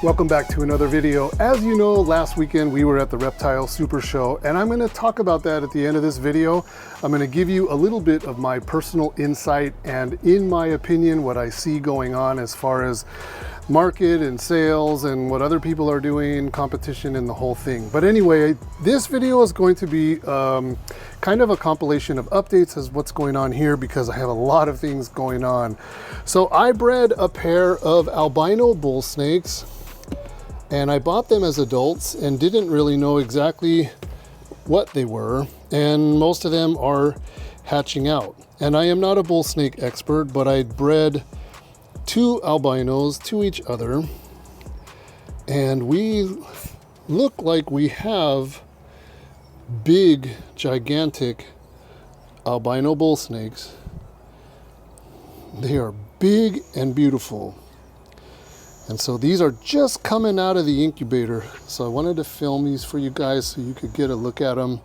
Welcome back to another video. As you know, last weekend we were at the Reptile Super Show, and I'm going to talk about that at the end of this video. I'm going to give you a little bit of my personal insight and, in my opinion, what I see going on as far as market and sales and what other people are doing, competition and the whole thing. But anyway, this video is going to be kind of a compilation of updates as what's going on here, because I have a lot of things going on. So I bred a pair of albino bull snakes, and I bought them as adults and didn't really know exactly what they were, and most of them are hatching out. And I am not a bull snake expert, but I bred two albinos to each other, and we look like we have big, gigantic albino bull snakes. They are big and beautiful. And so these are just coming out of the incubator. So I wanted to film these for you guys so you could get a look at them.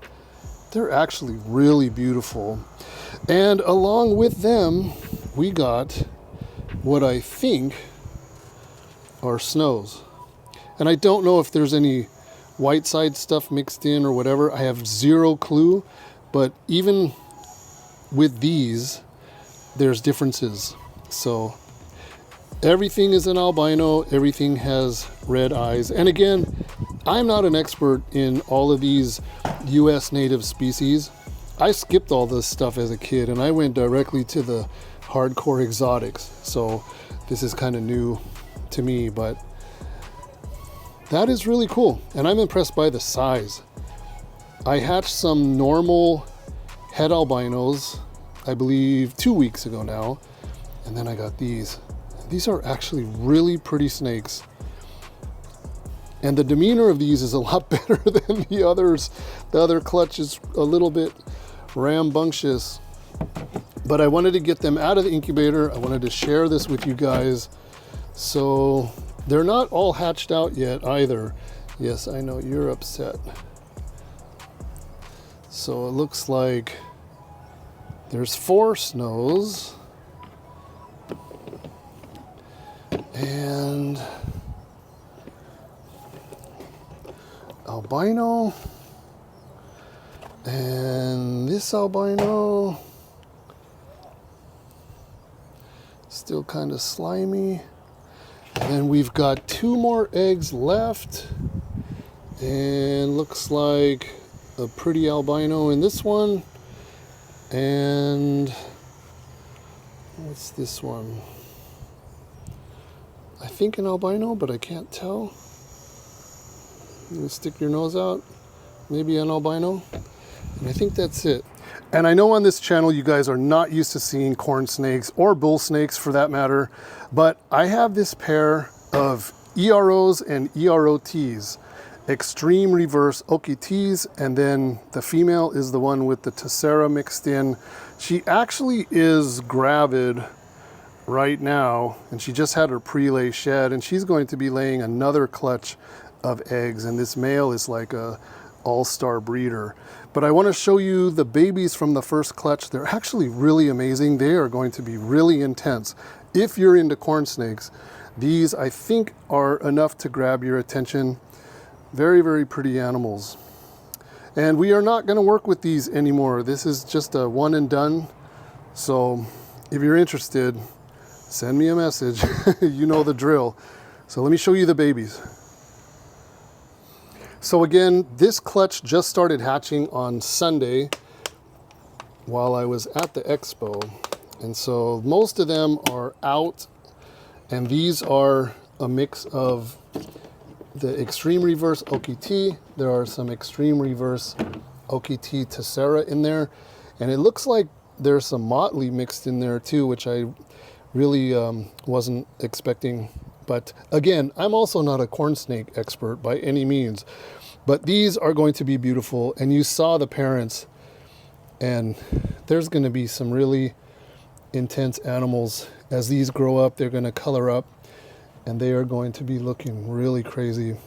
They're actually really beautiful. And along with them, we got what I think are snows. And I don't know if there's any white side stuff mixed in or whatever. I have zero clue. But even with these, there's differences. So everything is an albino, everything has red eyes. And again, I'm not an expert in all of these US native species. I skipped all this stuff as a kid and I went directly to the hardcore exotics. So this is kind of new to me, but that is really cool. And I'm impressed by the size. I hatched some normal head albinos, I believe 2 weeks ago now. And then I got these. These are actually really pretty snakes. And the demeanor of these is a lot better than the others. The other clutch is a little bit rambunctious. But I wanted to get them out of the incubator. I wanted to share this with you guys. So they're not all hatched out yet either. Yes, I know you're upset. So it looks like there's 4 snows. And albino, and this albino, still kind of slimy. And then we've got 2 more eggs left, and looks like a pretty albino in this one. And what's this one? I think an albino, but I can't tell. You stick your nose out, maybe an albino. And I think that's it. And I know on this channel you guys are not used to seeing corn snakes or bull snakes for that matter, but I have this pair of EROs and EROTs, extreme reverse OKTs, and then the female is the one with the Tessera mixed in. She actually is gravid right now, and she just had her pre-lay shed, and she's going to be laying another clutch of eggs, and this male is like a all-star breeder. But I want to show you the babies from the first clutch. They're actually really amazing. They are going to be really intense. If you're into corn snakes, these I think are enough to grab your attention. Very, very pretty animals. And we are not going to work with these anymore. This is just a one and done. So if you're interested, send me a message. You know the drill. So let me show you the babies. So again, this clutch just started hatching on Sunday while I was at the expo. And so most of them are out, and these are a mix of the extreme reverse OKT. There are some extreme reverse OKT Tessera in there. And it looks like there's some motley mixed in there too, which I really wasn't expecting. But again, I'm also not a corn snake expert by any means, but these are going to be beautiful. And you saw the parents, and there's going to be some really intense animals. As these grow up, they're going to color up, and they are going to be looking really crazy.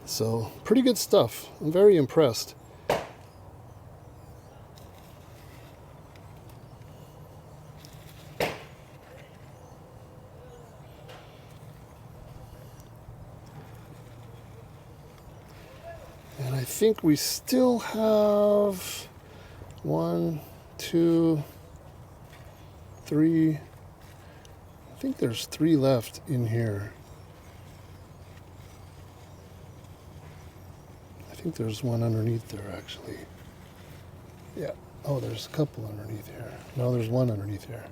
So pretty good stuff. I'm very impressed. And I think we still have 1, 2, 3. I think there's 3 left in here. I think there's one underneath there actually. Yeah. Oh, there's a couple underneath here. No, there's one underneath here.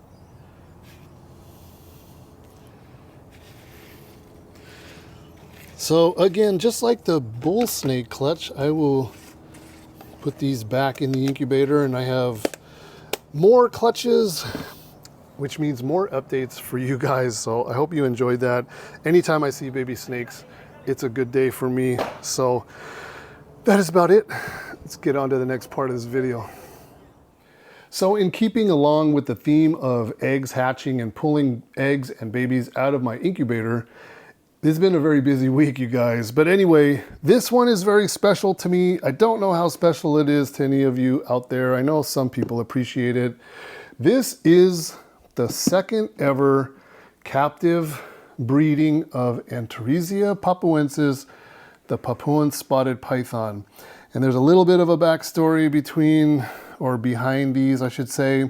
So again, just like the bull snake clutch, I will put these back in the incubator, and I have more clutches, which means more updates for you guys. So I hope you enjoyed that. Anytime I see baby snakes, it's a good day for me. So that is about it. Let's get on to the next part of this video. So in keeping along with the theme of eggs hatching and pulling eggs and babies out of my incubator, it's been a very busy week, you guys. But anyway, this one is very special to me. I don't know how special it is to any of you out there. I know some people appreciate it. This is the second ever captive breeding of Antaresia papuences, the Papuan spotted python. And there's a little bit of a backstory between, or behind these, I should say.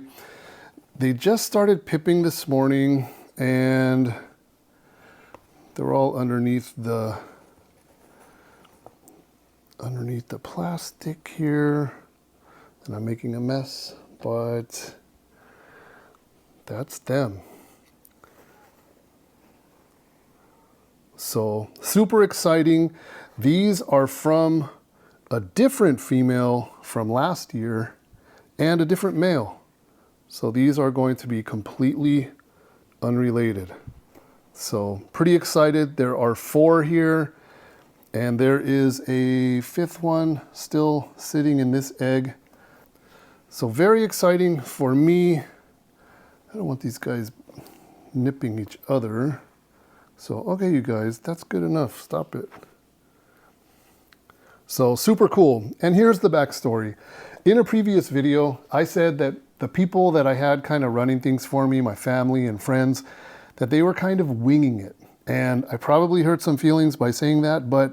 They just started pipping this morning, and they're all underneath the plastic here, and I'm making a mess, but that's them. So super exciting. These are from a different female from last year and a different male. So these are going to be completely unrelated. So pretty excited. There are 4 here, and there is a 5th one still sitting in this egg. So very exciting for me. I don't want these guys nipping each other. So, okay, you guys, that's good enough. Stop it. So super cool. And here's the backstory. In a previous video, I said that the people that I had kind of running things for me, my family and friends, that they were kind of winging it. And I probably hurt some feelings by saying that, but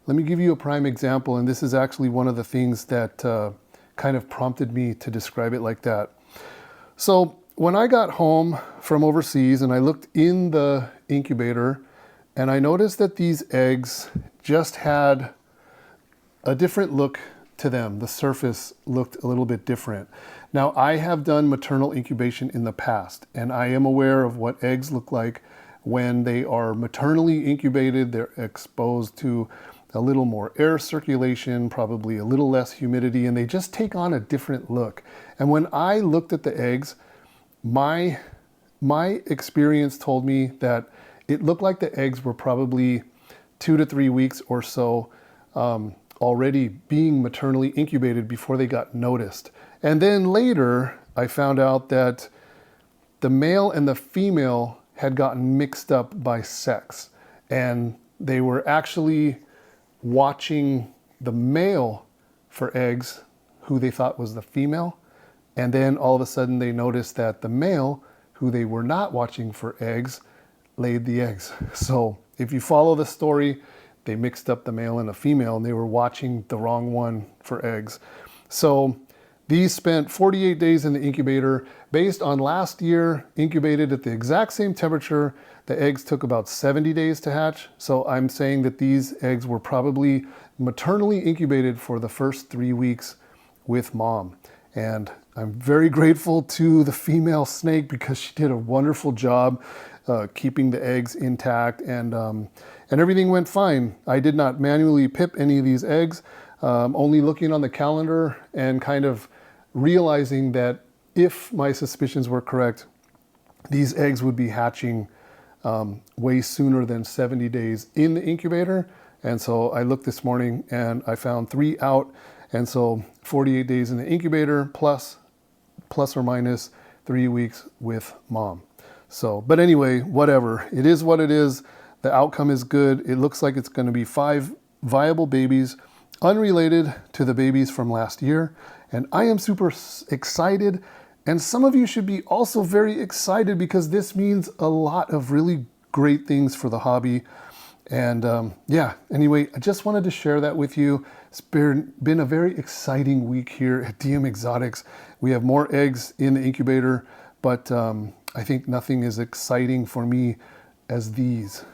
let me give you a prime example. And this is actually one of the things that kind of prompted me to describe it like that. So when I got home from overseas and I looked in the incubator, and I noticed that these eggs just had a different look to them. The surface looked a little bit different. Now, I have done maternal incubation in the past, and I am aware of what eggs look like when they are maternally incubated. They're exposed to a little more air circulation, probably a little less humidity, and they just take on a different look. And when I looked at the eggs, my experience told me that it looked like the eggs were probably 2 to 3 weeks or so already being maternally incubated before they got noticed. And then later, I found out that the male and the female had gotten mixed up by sex. And they were actually watching the male for eggs, who they thought was the female. And then all of a sudden they noticed that the male, who they were not watching for eggs, laid the eggs. So if you follow the story, they mixed up the male and the female, and they were watching the wrong one for eggs. So these spent 48 days in the incubator. Based on last year, incubated at the exact same temperature, the eggs took about 70 days to hatch. So I'm saying that these eggs were probably maternally incubated for the first 3 weeks with mom. And I'm very grateful to the female snake because she did a wonderful job keeping the eggs intact, and everything went fine. I did not manually pip any of these eggs, only looking on the calendar and kind of realizing that if my suspicions were correct, these eggs would be hatching way sooner than 70 days in the incubator. And so I looked this morning and I found 3 out. And so 48 days in the incubator plus or minus 3 weeks with mom. So, but anyway, whatever. It is what it is. The outcome is good. It looks like it's going to be 5 viable babies, unrelated to the babies from last year. And I am super excited. And some of you should be also very excited because this means a lot of really great things for the hobby. And yeah, anyway, I just wanted to share that with you. It's been a very exciting week here at DM Exotics. We have more eggs in the incubator, but I think nothing is exciting for me as these.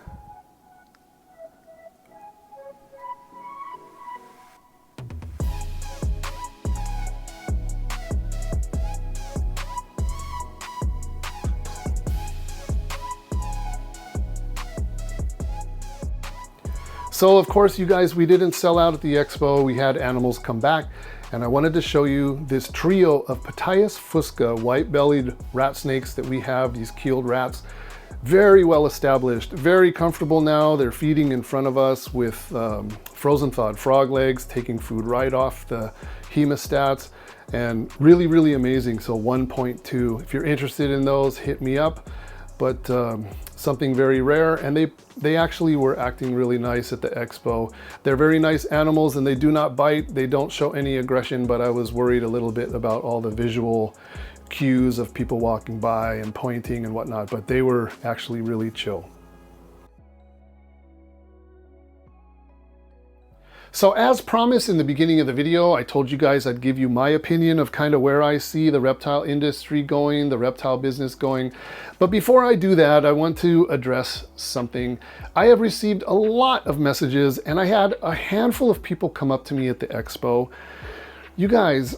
So of course, you guys, we didn't sell out at the expo. We had animals come back, and I wanted to show you this trio of Papuences fusca white-bellied rat snakes that we have, these keeled rats. Very well established, very comfortable now. They're feeding in front of us with frozen thawed frog legs, taking food right off the hemostats, and really, really amazing. So 1.2, if you're interested in those, hit me up. But something very rare, and they actually were acting really nice at the expo. They're very nice animals, and they do not bite. They don't show any aggression, but I was worried a little bit about all the visual cues of people walking by and pointing and whatnot, but they were actually really chill. So as promised in the beginning of the video, I told you guys I'd give you my opinion of kind of where I see the reptile industry going, the reptile business going. But before I do that, I want to address something. I have received a lot of messages, and I had a handful of people come up to me at the expo. You guys,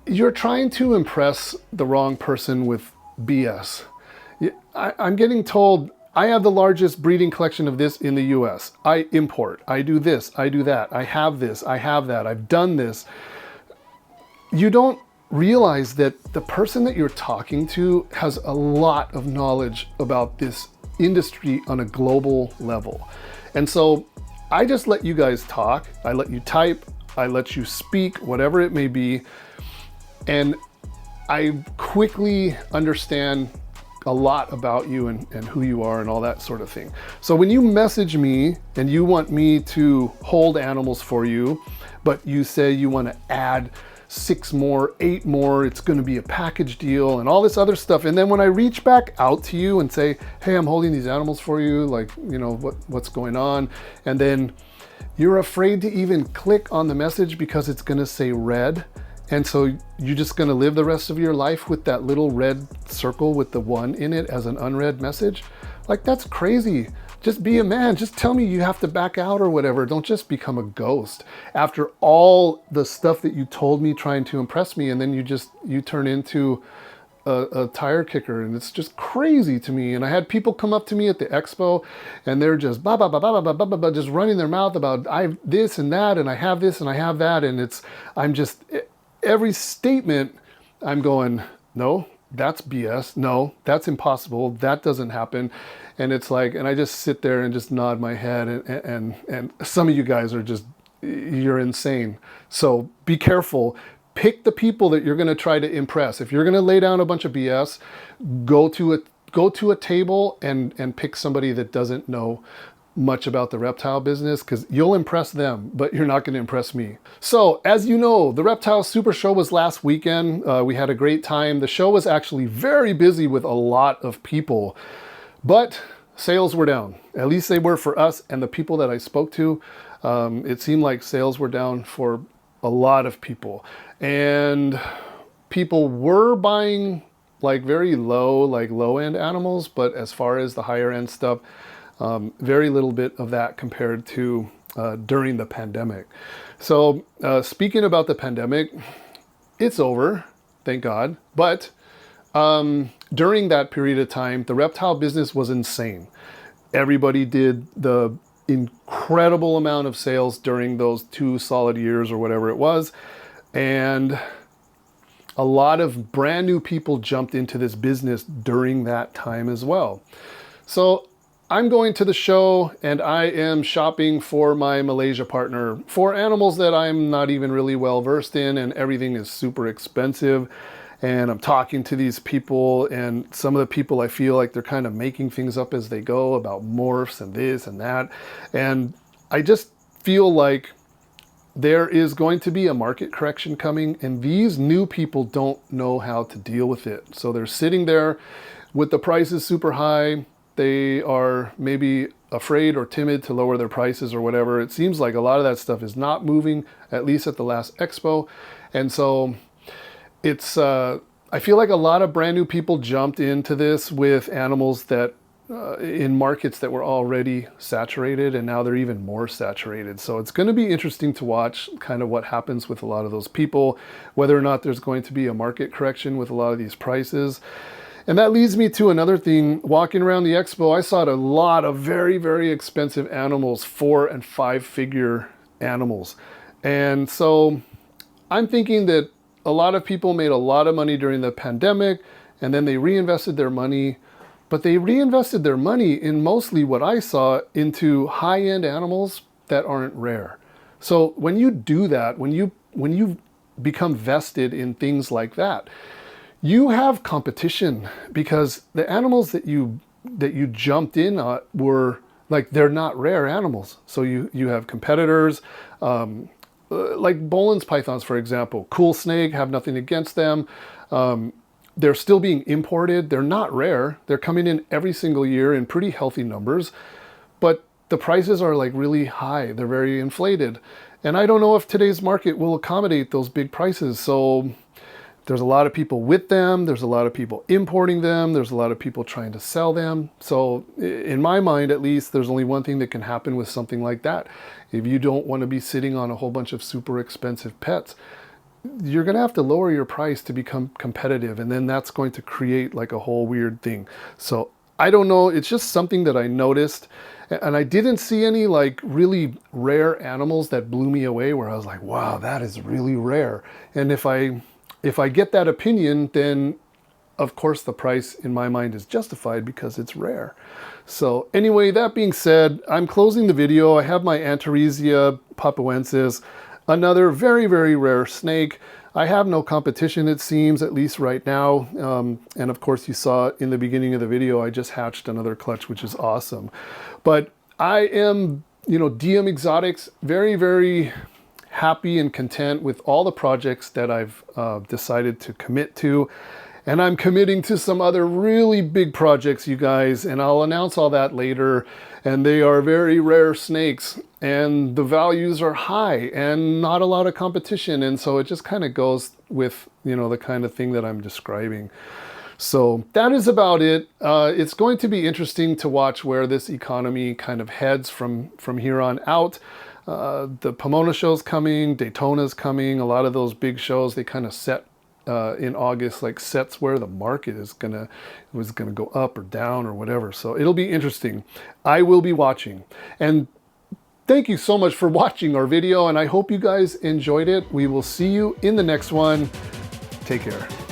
you're trying to impress the wrong person with BS. I'm getting told I have the largest breeding collection of this in the US. I import, I do this, I do that, I have this, I have that, I've done this. You don't realize that the person that you're talking to has a lot of knowledge about this industry on a global level. And so I just let you guys talk, I let you type, I let you speak, whatever it may be, and I quickly understand a lot about you and who you are and all that sort of thing. So when you message me and you want me to hold animals for you, but you say you want to add 6 more, 8 more, it's going to be a package deal and all this other stuff. And then when I reach back out to you and say, hey, I'm holding these animals for you, like, you know, what's going on? And then you're afraid to even click on the message because it's going to say read. And so you're just going to live the rest of your life with that little red circle with the 1 in it as an unread message. Like, that's crazy. Just be a man. Just tell me you have to back out or whatever. Don't just become a ghost after all the stuff that you told me trying to impress me. And then you turn into a tire kicker, and it's just crazy to me. And I had people come up to me at the expo, and they're just just running their mouth about I have this and that, and I have this and I have that. And every statement, I'm going, no, that's BS. No, that's impossible. That doesn't happen. And it's like, and I just sit there and just nod my head. And some of you guys are just, you're insane. So be careful. Pick the people that you're going to try to impress. If you're going to lay down a bunch of BS, go to a table and pick somebody that doesn't know much about the reptile business, because you'll impress them, but you're not going to impress me. So as you know, the Reptile Super Show was last weekend. We had a great time. The show was actually very busy with a lot of people, but sales were down. At least they were for us and the people that I spoke to. It seemed like sales were down for a lot of people, and people were buying like very low-end animals, but as far as the higher end stuff, very little bit of that compared to during the pandemic. So speaking about the pandemic, it's over, thank God. But during that period of time, the reptile business was insane. Everybody did the incredible amount of sales during those 2 solid years or whatever it was. And a lot of brand new people jumped into this business during that time as well. So I'm going to the show and I am shopping for my Malaysia partner for animals that I'm not even really well versed in, and everything is super expensive. And I'm talking to these people, and some of the people, I feel like they're kind of making things up as they go about morphs and this and that. And I just feel like there is going to be a market correction coming, and these new people don't know how to deal with it. So they're sitting there with the prices super high. They are maybe afraid or timid to lower their prices or whatever. It seems like a lot of that stuff is not moving, at least at the last expo. And so it's, I feel like a lot of brand new people jumped into this with animals that in markets that were already saturated, and now they're even more saturated. So it's going to be interesting to watch kind of what happens with a lot of those people, whether or not there's going to be a market correction with a lot of these prices. And that leads me to another thing. Walking around the expo, I saw a lot of very, very expensive animals, 4 and 5 figure animals. And so I'm thinking that a lot of people made a lot of money during the pandemic, and then they reinvested their money. But they reinvested their money in mostly what I saw into high-end animals that aren't rare. So when you do that, when you become vested in things like that, you have competition, because the animals that you jumped in were like, they're not rare animals. So you have competitors, like Boland's pythons, for example. Cool snake, have nothing against them. They're still being imported. They're not rare. They're coming in every single year in pretty healthy numbers, but the prices are like really high. They're very inflated. And I don't know if today's market will accommodate those big prices. So there's a lot of people with them. There's a lot of people importing them. There's a lot of people trying to sell them. So in my mind, at least, there's only one thing that can happen with something like that. If you don't want to be sitting on a whole bunch of super expensive pets, you're going to have to lower your price to become competitive, and then that's going to create like a whole weird thing. So I don't know, it's just something that I noticed, and I didn't see any like really rare animals that blew me away where I was like, wow, that is really rare. And if I get that opinion, then of course the price in my mind is justified because it's rare. So anyway, that being said, I'm closing the video. I have my Antaresia papuences, another very, very rare snake. I have no competition, it seems, at least right now. And of course, you saw in the beginning of the video, I just hatched another clutch, which is awesome. But I am, DM Exotics, very, very happy and content with all the projects that I've decided to commit to. And I'm committing to some other really big projects, you guys, and I'll announce all that later. And they are very rare snakes, and the values are high and not a lot of competition. And so it just kind of goes with, the kind of thing that I'm describing. So that is about it. It's going to be interesting to watch where this economy kind of heads from here on out. The Pomona show's coming, Daytona's coming, a lot of those big shows, they kind of set in August, like sets where the market was gonna go up or down or whatever. So it'll be interesting. I will be watching. And thank you so much for watching our video, and I hope you guys enjoyed it. We will see you in the next one. Take care.